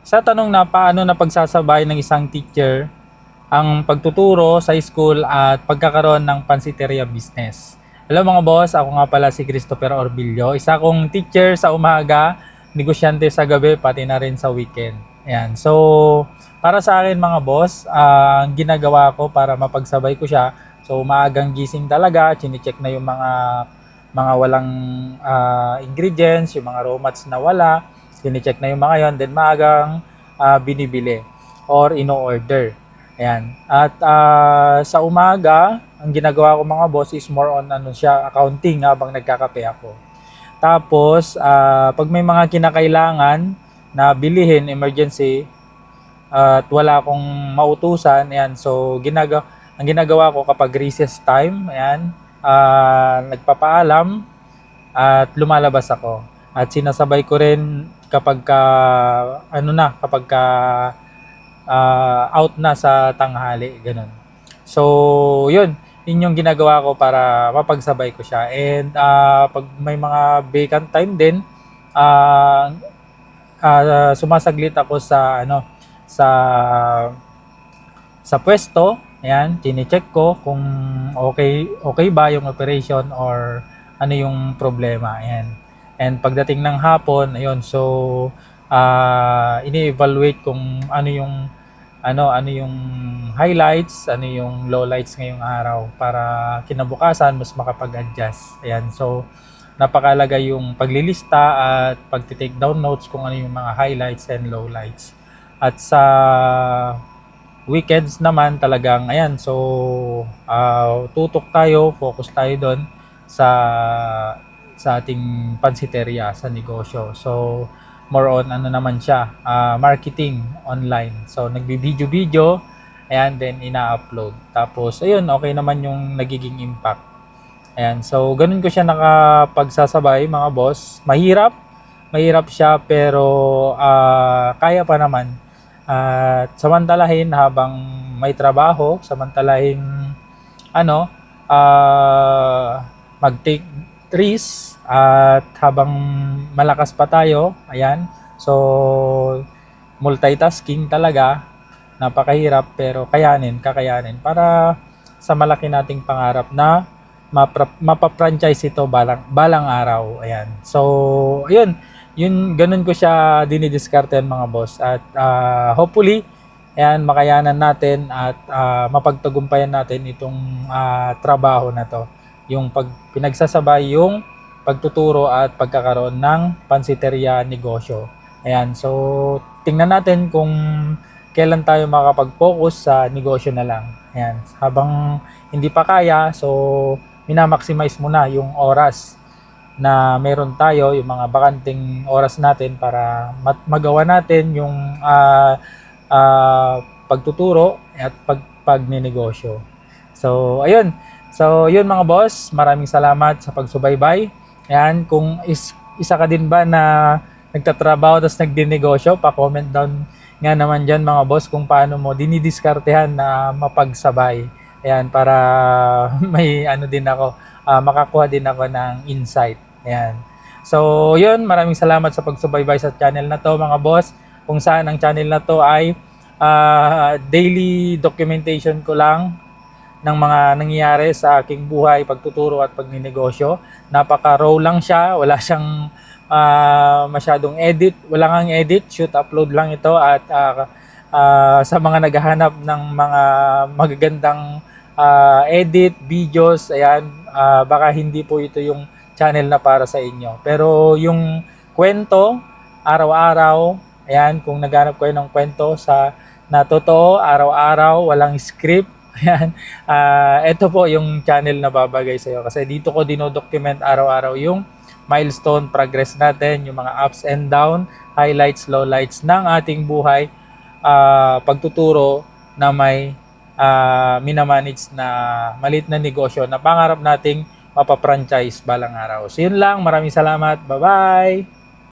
Sa tanong na paano na pagsasabay ng isang teacher ang pagtuturo sa school at pagkakaroon ng pansiteria business. Hello mga boss, ako nga pala si Christopher Orbillo. Isa akong teacher sa umaga, negosyante sa gabi, pati na rin sa weekend. Ayan. So, para sa akin mga boss, ang ginagawa ko para mapagsabay ko siya, so maagang gising talaga, chine-check na yung mga walang ingredients, yung mga raw mats na wala, chine-check na yung mga yon, then maagang binibili or ino-order. Ayan. At sa umaga, ang ginagawa ko mga boss is more on ano siya, accounting habang nagkakape ako. Tapos, pag may mga kinakailangan na bilihin, emergency, at wala akong mautusan, ayan, so ang ginagawa ko kapag recess time, ayan, nagpapaalam at lumalabas ako. At sinasabay ko rin kapag out na sa tanghali, ganun. So, yun yung ginagawa ko para mapagsabay ko siya. And pag may mga vacant time din, uh, sumasaglit ako sa pwesto. Ayan, chine-check ko kung okay ba yung operation or ano yung problema. Ayan. And pagdating ng hapon, ayun, so ini-evaluate kung ano yung highlights, ano yung lowlights ngayong araw para kinabukasan mas makapag-adjust. Ayan. So napakalaga yung paglilista at pagti-take down notes kung ano yung mga highlights and lowlights. At sa weekends naman talagang ayan, so tutok tayo, focus tayo doon sa ating pansiteria sa negosyo. So more on ano naman siya, marketing online. So nagbi-video, ayan, then ina-upload. Tapos ayun, okay naman yung nagiging impact. Ayan, so ganun ko siya nakapagsasabay mga boss. Mahirap siya pero kaya pa naman. At samantalahin habang may trabaho, samantalahin ano, mag-take risk at habang malakas pa tayo, ayan. So multitasking talaga, napakahirap pero kakayanin para sa malaki nating pangarap na mapa-franchise ito balang araw. Ayan. So, yun ganun ko siya dinidiskartehan mga boss at hopefully ayan makayanan natin at mapagtagumpayan natin itong trabaho na to. Yung pinagsasabay yung pagtuturo at pagkakaroon ng pansiteria negosyo. Ayan. So, tingnan natin kung kailan tayo makapag-focus sa negosyo na lang. Ayan. Habang hindi pa kaya, so minamaximize mo na yung oras na meron tayo, yung mga bakanting oras natin para magawa natin yung pagtuturo at pagninegosyo. So, ayun. So, yun mga boss, maraming salamat sa pagsubaybay. Ayan, kung isa ka din ba na nagtatrabaho tapos nagdinegosyo, pa-comment down nga naman dyan mga boss kung paano mo dinidiskartehan na mapagsabay. Ayan, para may makakuha din ako ng insight. Ayan. So, yun, maraming salamat sa pagsubaybay sa channel na to mga boss. Kung saan ang channel na to ay daily documentation ko lang ng mga nangyayari sa aking buhay, pagtuturo at pagninegosyo. Napaka-raw lang siya, wala siyang masyadong edit, wala ngang edit, shoot upload lang ito at sa mga naghahanap ng mga magagandang edit, videos, ayan, baka hindi po ito yung channel na para sa inyo. Pero yung kwento, araw-araw, ayan, kung naghanap kayo ng kwento na totoo, araw-araw, walang script, ayan, ito po yung channel na babagay sa iyo. Kasi dito ko dinodocument araw-araw yung milestone progress natin, yung mga ups and down, highlights, lowlights ng ating buhay, pagtuturo na may minamanage na maliit na negosyo na pangarap nating mapa-franchise balang araw. So yun lang, maraming salamat, bye-bye!